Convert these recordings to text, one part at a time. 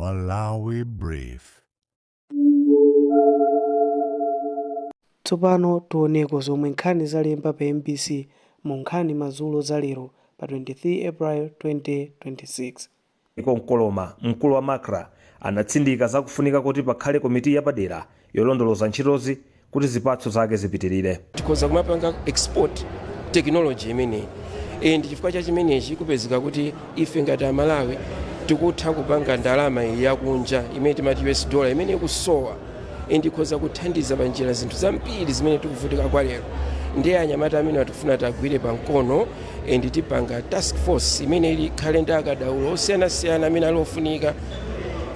Malawi Brief. Tsopano tioneko zomwe nkhani zalemba pa MBC mu nkhani madzulo za lero pa 23 April 2026. Nkoloma mkulu wa Makra anatsindika zakufunika kuti pakhale komiti yapadera yolondoloza ntchitozi kuti zipatso zake zipitirire. Tikoza kumapanga export technology imene ndi chifukwa cha chimenechi kupezeka kuti ife ngati Malawi tikutha kupanga ndalama yakunja imene timati US dollar imene ikusowa ndikoza kuthandiza panjira zinthu zambiri zimene tikuvutika kwa lero. Ndiye anyamata amene atufuna tagwire pankono tipanga task force imene ikhale ndi akadaulo osiyanasiyana amene alofunika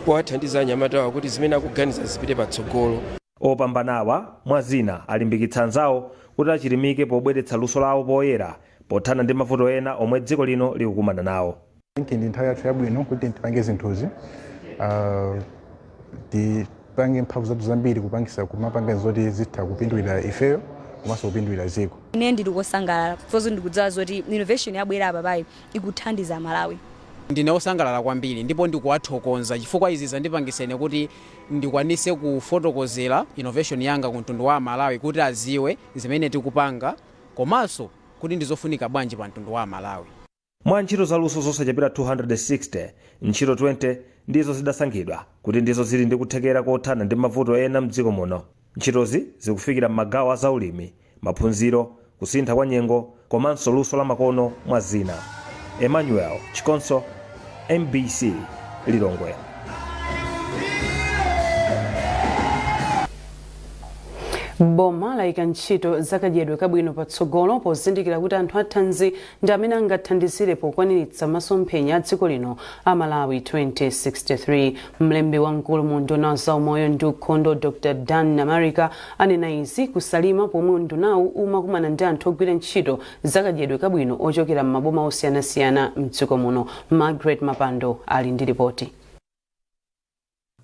kuwathandiza anyamata awo kuti zimene akuganiza zipite patsogolo. Opambanawa mwazina alimbikitsa anzawo kuti achirimike pobweretsa luso lawo poyera pothana ndi mavuto ena omwe dziko lino likukumana nawo. Ndi nthawi yathu yabwino kuti tipange zinthuzi tipange mphamvu zathu zambiri kupangisa kumapanga zoti zitha kupindulira ifeyo komanso kupindulira dziko. Ine ndili kosangalala chifukwa ndikudziwa zoti innovation yabwera apapayi ikuthandiza Malawi. Ndine osangalala kwambiri ndipo ndikuwathokoza chifukwa izi zandipangiseni kuti ndikwanise kufotokozera innovation yanga ku mtundu wa Malawi kuti aziwe zimene tikupanga komanso kuti ndizofunika bwanji pa mtundu wa Malawi. Mwa ntchito zaluso zosachepera 260, ntchito 20 ndizo zidasankhidwa kuti ndizo zili ndi kuthekera kothana ndi mavuto ena mdziko muno. Ntchitozi zikufikira m'magawo a zaulimi, maphunziro, kusintha kwa nyengo komanso luso la makono mwa zina. Emmanuel Chikonso, MBC Lilongwe. Boma layika ntchito zakadyedwe kabwino patsogolo pozindikira kuti anthu athanzi ndi amene angathandizire pokwaniritsa masomphenya a dziko lino a Malawi 2063. Mlembi wamkulu mu nduna wa zaumoyo ndi ukhondo Dr. Dan Namarika anena izi kusalima pomwe ndunawu umakumana ndi anthu ogwira ntchito zakadyedwe kabwino ochokera m'maboma osiyanasiyana mdziko muno. Margaret Mapando ali ndi ripoti.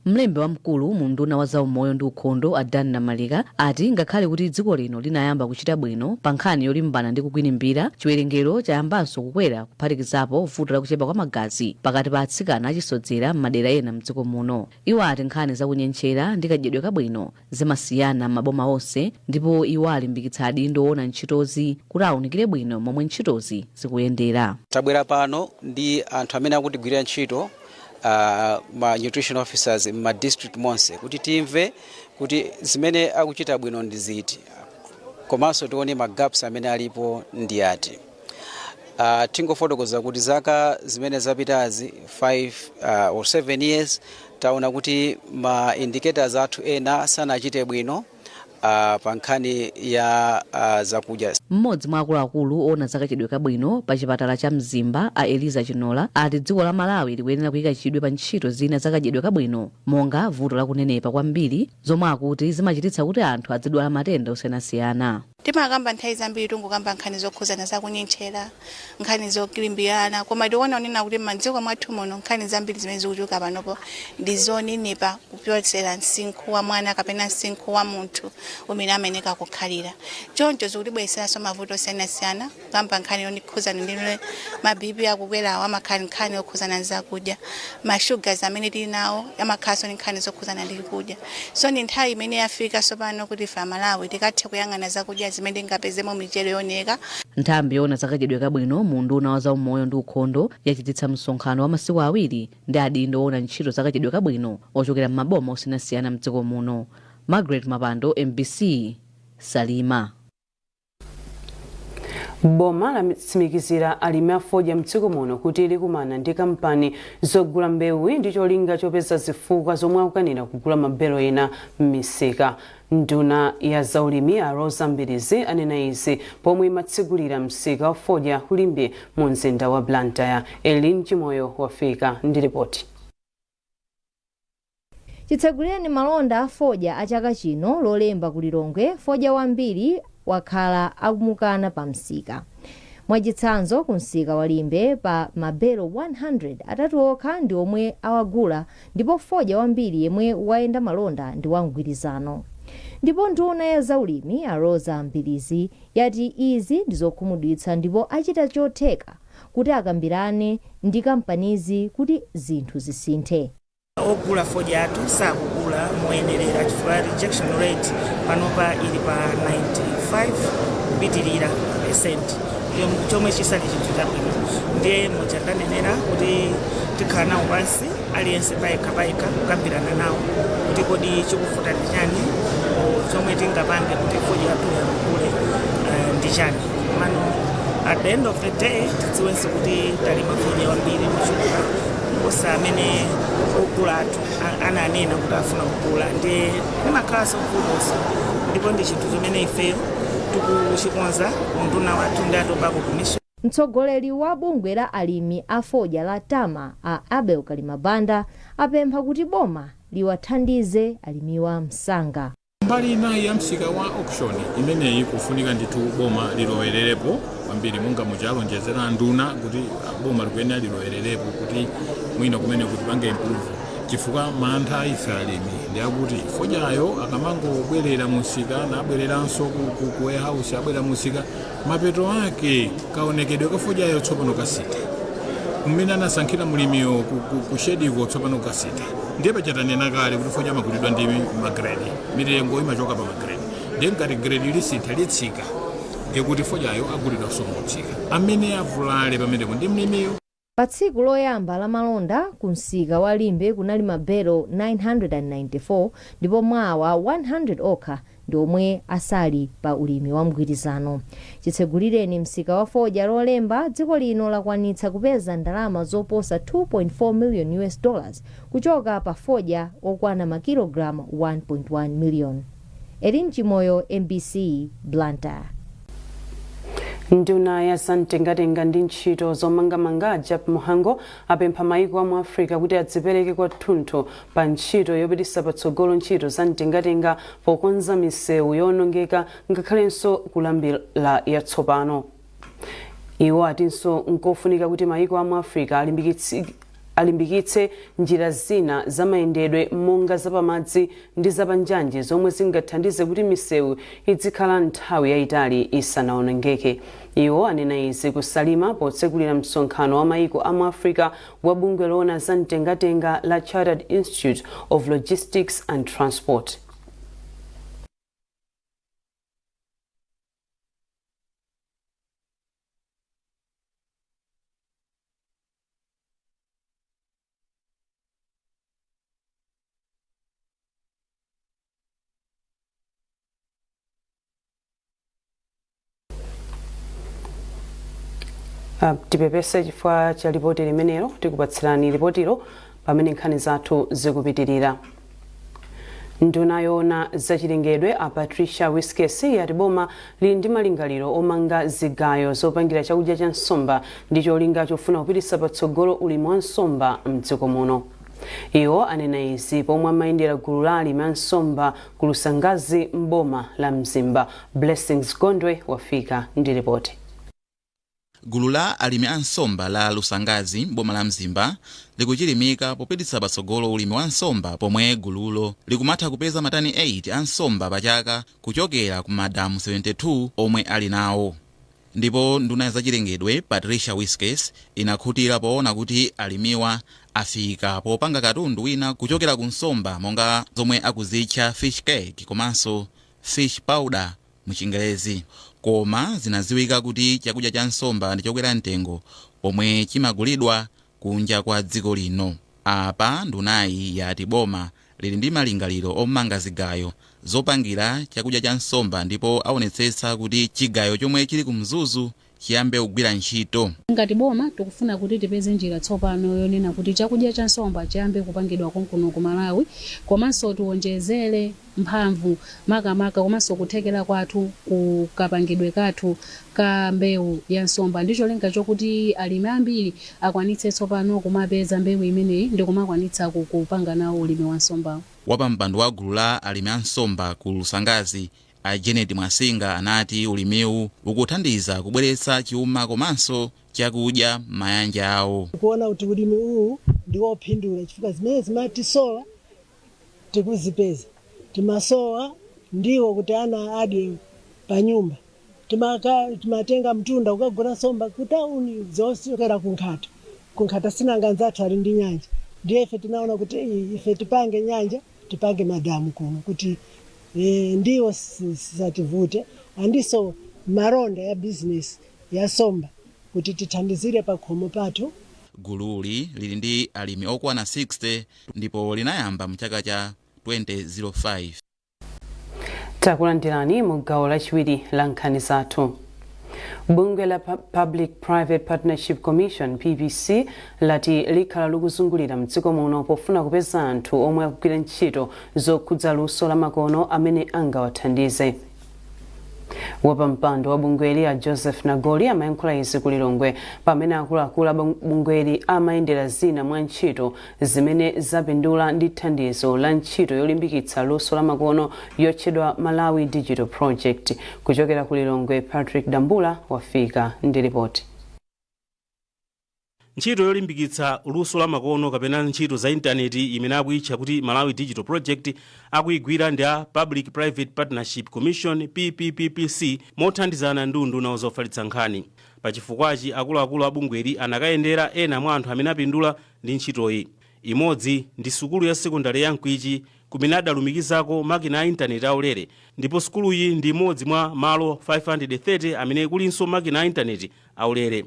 Mlembi wamkulu mu nduna wa zaumoyo ndi ukhondo a Dan Namarika ati ngakhale kuti dziko lino linayamba kuchita bwino pa nkhani yolimbana ndi kukwinimbira, chiwerengero chayambanso kukwera kuphatikizapo vuto lakuchepa kwa magazi pakati pa atsikana achisodzera m'madera ena mdziko muno. Iwo ati nkhani zakunyentchera ndi kadyedwe kabwino zimasiyana m'maboma onse ndipo iwo alimbikitsa adindo ona ntchitozi kuti awunikire bwino momwe ntchitozi zikuyendera. Tabwera pano ndi anthu amene akutigwirira ntchito ma nutrition officers ma district monse kuti timve kuti zimene akuchita bwino ndi ziti komanso tione ma gaps amene alipo ndi ati. Tingofotokoza kuti zaka zimene zapitazi 5 or 7 years taona kuti ma indicators athu ena sanachite bwino pa nkhani ya zakudya. Mmodzi mwa akuluakulu ona zakachedwe kabwino pa chipatala cha Mzimba a Eliza Chinola ati dziko la Malawi likuyenera kuyika chidwe pa ntchito zina zakachedwe kabwino monga vuto lakunenepa kwambiri zomwe akuti zimachititsa kuti anthu adzidwala matenda osiyanasiyana. Timakamba nthawi zambiri tungukamba nkhani zokhuzana zakunyentchera, nkhani zokilimbirana, koma tiona onena kuti m'madziko mwathu muno nkhani zambiri zimene zikuchuka panopo ndi zonenepa kupyotsera msinkhu wa mwana kapena msinkhu wa munthu umene ameneka kukhalira. Choncho zikutibwereseranso mavuto osiyanasiyana, kamba nkhani yokhuzana ndi mabibi akukwerawo amakhala nkhani yokhuzana ndi zakudya, mashugas amene tili nawo amakhalanso ndi nkhani zokhuzana ndi kudya. So ndi nthawi imene yafika sopano kuti ife Malawi tikathe kuyang'ana zakudya zimene ngapezemo michero yoneka. Nthambi yona zakachedwe kabwino mu nduna wa zaumoyo ndi ukhondo yachititsa msonkhano wa masiku awiri ndi adindo ona ntchito zakachedwe kabwino ochokera m'maboma osiyanasiyana mdziko muno. Margaret Mapando, MBC Salima. Boma latsimikizira alimi afodya mdziko muno kuti likumana ndi kampani zogula mbewu ndi cholinga chopeza zifukwa zomwe akukanira kugula mabelo ena m'misika. Nduna ya zaulimi a Rosa Mbirizi anena izi pomwe imatsegulira msika wa fodya kulimbe mu mzinda wa Blantyre. Elin Chimoyo wafika ndi ripoti. Chitsegulireni malonda a fodya a chaka chino lolemba ku Lilongwe, fodya wambiri wakhala akumukana pa msika. Mwachitsanzo ku msika wa Limbe pa mabelo 100 atatu okha ndi omwe awagula ndipo fodya wambiri yemwe wayenda malonda ndi wamgwirizano. Ndipo nduna ya zaulimi a Rosa Mbirizi yati izi ndizokhumudwitsa ndipo achita chotheka kuti akambirane ndi kampanizi kuti zinthu zisinthe. ogula foja yathu sakugula moyenerera chifukwa rejection rate panopa ili pa 95 kupitirira percent chomwe chisali chinthu chabwino ndiye mochandanenera kuti tikhala nawo pansi aliyense payekha kukambirana nawo kuti kodi chikufuta ndi chani chomwe tingapange kuti foja yathu yagule ndi chani mano at the end of the day tidziwenso kuti talima foja wambiri mochuluka kuposa amene ogula athu ananena kuti afuna kugula ndiye ndimakhalanso mkuluso ndipo ndi chinthu chimene ifeyo tikuchikonza unduna wathu ndi atobako kumiso. Mtsogoleri wa bungwe la alimi a foja la Tama a Abel Kalimabanda apempha kuti boma liwathandize alimiwa msanga. Mbali inayi ya msika wa auction imeneyi kufunika ndithu boma lilowererepo kwambiri monga muchalonjezera nduna kuti boma likuyenera lilowererepo kuti mwina kumene kuti pange improve chifukwa mantha ife alimi ndi akuti fojayo akamangobwerera musika nabwereranso ku warehouse abwera musika mapeto ake kaonekedwe ka fojayo tsopano kasita mmene anasankhira mulimiyo ku shediko tsopano kasita ndiye pachatanena kale kuti foja magulidwa ndi magrade mitengo imachoka pa magrade ndiye ngati grade lisintha litsika ndiye kuti fojayo agulidwa somotsika amene avulale pamenepo ndi mlimiyo. Pa tsiku loyamba la malonda ku msika wa Limbe kunali mabelo 994 ndipo mwawa 100 okha ndi omwe asali pa ulimi wa mgwirizano. Chitsegulireni msika wa foja lolemba dziko lino lakwanitsa kupeza ndalama zoposa 2.4 million US dollars kuchoka pa foja okwana makilogramu 1.1 million. Erin Chimoyo, MBC, Blantyre. Nduna ya Santengatenga ndi ntchito zomangamanga Jack Muhango apempha maiko a mu Africa kuti adzipereke kwathunthu pa ntchito yopititsa patsogolo ntchito za mtengatenga pokonza misewu yowonongeka ngakhalenso kulambira yatsopano. Iwo atinso nkofunika kuti maiko a mu Africa alimbikitse njira zina za mayendedwe monga zapamadzi ndi zapanjanji zomwe zingathandize kuti misewu izikhala nthawi yayitali isanawonongeke. Iwo anena izi kusalima potsekulira msonkhano wa maiko a mu Africa wa bungwe loona za mtengatenga la Chartered Institute of Logistics and Transport. Tipepese chifukwa cha ripoti limenelo tikupatsirani ripotiro pamene nkhani zathu zikupitirira. Nduna yoona zachilengedwe a Patricia Wiskes yati boma lili ndi malingaliro omanga zigayo zopangira chakudya cha nsomba ndi cholinga chofuna kupititsa patsogolo ulimi wa nsomba mdziko muno. Iwo anena izi pomwe amayendera gulu la alimi a nsomba ku Lusangazi mboma la Mzimba. Blessings Gondwe wafika ndi ripoti. Gulu la alimi a nsomba la Lusangazi boma la Mzimba likuchilimika popititsa patsogolo ulimi wa nsomba pomwe gululo likumatha kupeza matani 8 a nsomba pachaka kuchokera ku madamu 72 omwe ali nawo. Ndipo nduna zachilengedwe Patricia Wiskes inakhutira poona kuti alimiwa afika popanga katundu wina kuchokera ku nsomba monga zomwe akuzitcha fish cake komanso fish powder mu Chingerezi. Koma zinaziwika kuti chakudya cha nsomba ndi chokwera mtengo pomwe chimagulidwa kunja kwa dziko lino. Apa ndunayi yati boma lili ndi malingaliro omanga zigayo zopangira chakudya cha nsomba ndipo aonetsetsa kuti chigayo chomwe chili ku Mzuzu chiyambe kugwira ntchito. Ngati boma tikufuna kuti tipeze njira tsopano yonena kuti chakudya cha nsomba chiyambe kupangidwa konkuno ku Malawi komanso tiwonjezere mphamvu makamaka komanso kuthekera kwathu kukapangidwe kathu ka mbewu ya nsomba ndicho lenga chokuti alimi ambiri akwanitse tsopano kumapeza mbewu imeneyi ndi kumakwanitsa kupanga nawo ulimi wa nsomba. Wapampando wa gulu la alimi a nsomba ku Lusangazi a Janet Mwasinga anati ulimiwu ukuthandiza kubweretsa chiuma komanso chakudya mayanja awo. Kuona kuti ulimi uwu ndiwophindula chifukwa zimene zimatisowa tikuzipeza. Timasowa ndiwo kuti ana adye pa nyumba. Timatenga mtunda ukagula nsomba kutauni zosokera kunkhata. Kunkhata sinanga nzathu ali ndi nyanja. ndiye ife tinaona kuti ife tipange nyanja tipange madamu kuno kuti ndiwo sisativute andiso maronda ya business ya nsomba kuti tithandizire pa khomo pathu. Gululi lili ndi alimi okwana 60 ndipo linayamba mchaka cha 2005. Takulandirani mu gawo lachiwiri la nkhani zathu. Bungwe la Public Private Partnership Commission PPC lati likhala likuzungulira mdziko muno pofuna kupeza anthu omwe akugwira ntchito zokhudza luso la makono amene angawathandize. Wapampando wa bungweli a Joseph Nagoli amayankhula izi ku Lilongwe pamene akuluakulu a bungweli amayendera zina mwa ntchito zimene zapindula ndi thandizo la ntchito yolimbikitsa luso la makono yotchedwa Malawi Digital Project. Kuchokera ku Lilongwe, Patrick Dambula wafika ndi ripoti. Ntchito yolimbikitsa luso la makono kapena ntchito za intaneti imene akuitcha kuti Malawi Digital Project akuyigwira ndi a Public Private Partnership Commission PPPC mothandizana ndi unduna zofalitsa nkhani. Pachifukwachi akuluakulu a bungweli anakayendera ena mwa anthu amene apindula ndi ntchitoyi. Imodzi ndi sukulu ya sekondari ya Mkwichi kumene adalumikizako makina a intaneti aulere, ndipo sukuluyi ndi imodzi mwa malo 530 amene kulinso makina a intaneti aulere.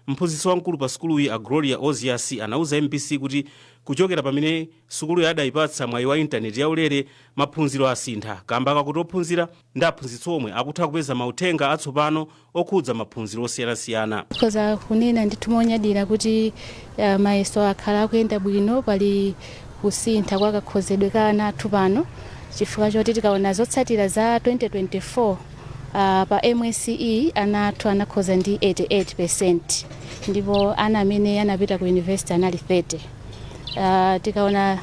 Mphunzitsi wamkulu pa sukuluyi a Gloria Ozias anauza MBC kuti kuchokera pamene sukulu adayipatsa mwayi wa intaneti yaulere maphunziro asintha kamba kakuti ophunzira ndi aphunzitsi omwe akutha kupeza mauthenga atsopano okhudza maphunziro osiyanasiyana. Koza kunena nditumonyadira kuti mayeso akhala akuyenda bwino pali kusintha kwa kakhozedwe kana athu pano chifukwa choti tikaona zotsatira za 2024 pa MSCE anathu anakhoza ndi 88%, ndipo ana amene anapita ku university anali 30. Tikaona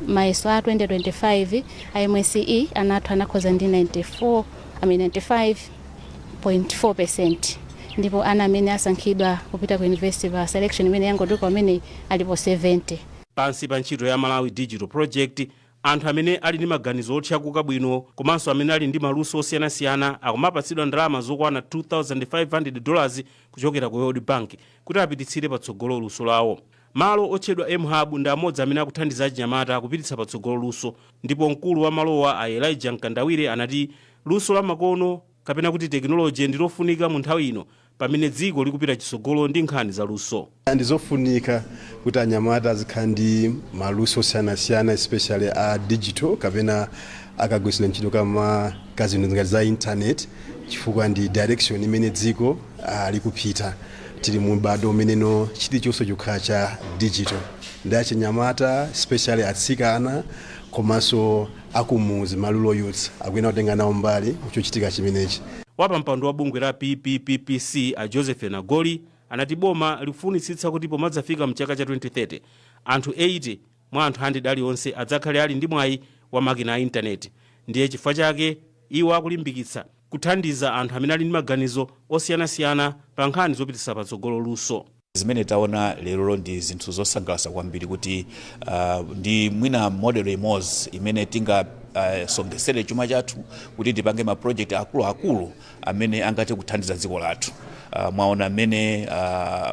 mayeso a 2025 a MSCE anathu anakhoza ndi 95.4%, ndipo ana amene asankhidwa kupita ku university pa selection imene yangoduka amene alipo 70. Pansi pa ntchito ya Malawi Digital Project, anthu amene ali ndi maganizo otchakuka bwino komanso amene ali ndi maluso osiyanasiyana akumapatsidwa ndalama zokwana $2,500 kuchokera ku World Bank kuti apititsire patsogolo luso lawo. Malo otchedwa M-Hub ndi amodzi amene akuthandiza achinyamata kupititsa patsogolo luso, ndipo mkulu wa malowa a Elijah Nkandawire anati luso la makono kapena kuti teknoloji ndilofunika mu nthawi ino pamene dziko likupita chitsogolo ndi nkhani za luso. Ndizofunika kuti anyamata azikhala ndi maluso osiyanasiyana especially a digital kapena akagwiritsa ntchito kama kazinthu za internet chifukwa ndi direction imene dziko likupita. Tili mu m'bado umeneno chilichonse chokhala cha digital ndi achinyamata especially atsikana komanso akumuzi malulo youth akuyena kutenga nawo mbali kuchochitika chimenechi. Wapampando wa bungwe la PPPC a Joseph Nagoli anati boma lifunitsitsa kuti pomadzafika mchaka cha 2030 anthu 80 mwa anthu 100 alionse adzakhale ali ndi mwayi wa makina a intaneti. Ndiye chifukwa chake iwo akulimbikitsa kuthandiza anthu amene ali ndi maganizo osiyanasiyana pa nkhani zopititsa patsogolo luso. Zimene taona lero ndi zinthu zosangalatsa kwambiri kuti ndi mwina model imodzi imene tinga songesere chuma chathu kuti tipange ma project akulu amene angati kuthandiza dziko lathu. Mwaona amene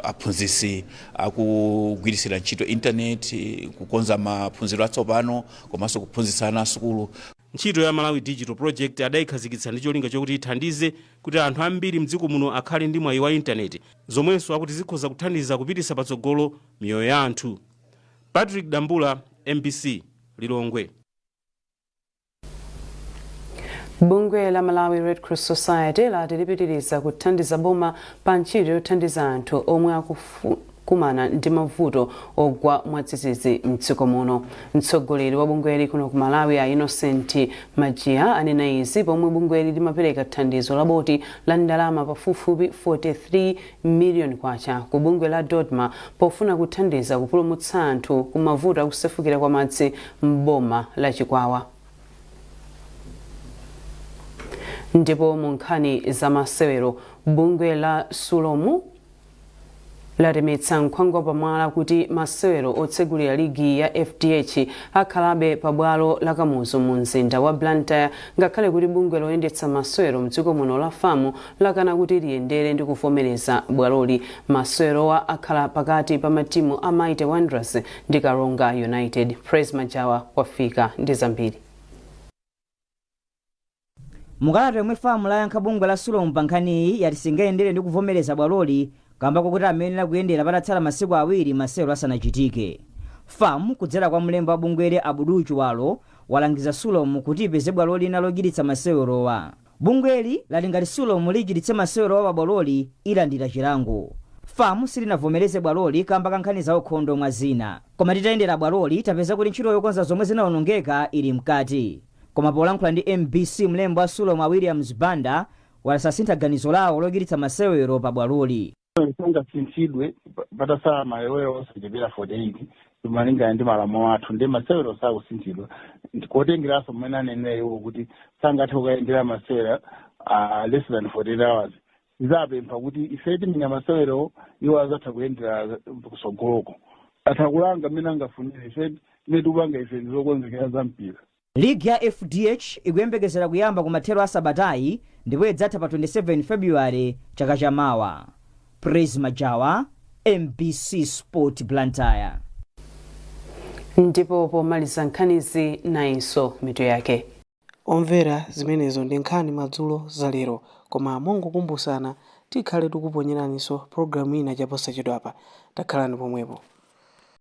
aphunzitsi akugwirisira ntchito internet kukonza maphunziro atsopano komanso kuphunzitsa ana asukulu. Ntchito ya Malawi Digital Project adayikhazikitsa ndi cholinga chokuti ithandize kuti anthu ambiri mdziko muno akhale ndi mwayi wa intaneti, zomwenso akuti zikhoza kuthandiza kupititsa patsogolo miyoyo ya anthu. Patrick Dambula, MBC, Lilongwe. Bungwe la Malawi Red Cross Society lati lipitiriza kuthandiza boma pa ntchito yothandiza anthu omwe kumana ndi mavuto ogwa mwadzidzidzi mdziko muno. Mtsogoleri wa bungweli kuno ku Malawi a Innocent Majia anena izi pomwe bungweli limapereka thandizo la boti la ndalama pafupifupi 43 million kwacha ku bungwe la Dodma pofuna kuthandiza kupulumutsa anthu ku mavuto akusefukira kwa madzi m'boma la Chikwawa. Ndipo mu nkhani za masewero, bungwe la Sulomu latemetsa nkhwangwa pamwala kuti masewero otsegulira ligi ya FDH akhalabe pabwalo la Kamuzu mu mzinda wa Blantyre ngakhale kuti bungwe loyendetsa masewero mdziko muno la FAMU lakana kuti liyendere ndi kuvomereza bwaloli. Masewerowa akhala pakati pa matimu a Mighty Wanderers ndi Karonga United. Praise Majawa wafika ndi zambiri. Mukalata yomwe FAMU layankha bungwe la Sulomu pa nkhaniyi yati singayendere ndi kuvomereza bwaloli kamba kokuti amenera kuyendera patatsala masiku awiri masewero asanachitike. FAMU kudzera kwa mlembi wa bungwere Abudu Chiwalo walangiza Sulomu kuti ipeze bwaloli lina lochititsa masewerowa. Bungweli lati ngati Sulomu lichititse masewerowa pa bwaloli ilandira chilango. FAMU silinavomereze bwaloli kamba kankhani za ukhondo mwa zina. Koma titayendera bwaloli tapeza kuti ntchito yokonza zomwe zinawonongeka ili mkati. Koma polankhula ndi MBC mlembi wa Sulomu Williams Banda walasasintha ganizo lawo lochititsa masewero pa bwaloli. Songa sinchidwe patasala malewero osachepera 48 tumalinga ndi malamulo athu ndi masewero sakusinthidwa ndikotengeraso mmene aneneyo kuti sangathe kuyendera masewera less than 48 hours izapempha kuti ife timenya masewero iwo azatha kuyendera kusogoloko atha kulanga mmene angafunire ife timene tikupanga ife ndizokonzekera za mpira. Ligi ya FDH ikuyembekezera kuyamba kumathero a Sabatayi ndipo idzatha pa 27 February chaka chamawa. Praise Majawa, MBC Sport Blantyre. Ndipo pomaliza nkhanizi nainso mitu yake. Omvera zimenezo ndi nkhani madzulo za lero, koma mongokumbutsana tikhale tikuponyeraniso programu ina chaposachedwapa. Takhalani pomwepo.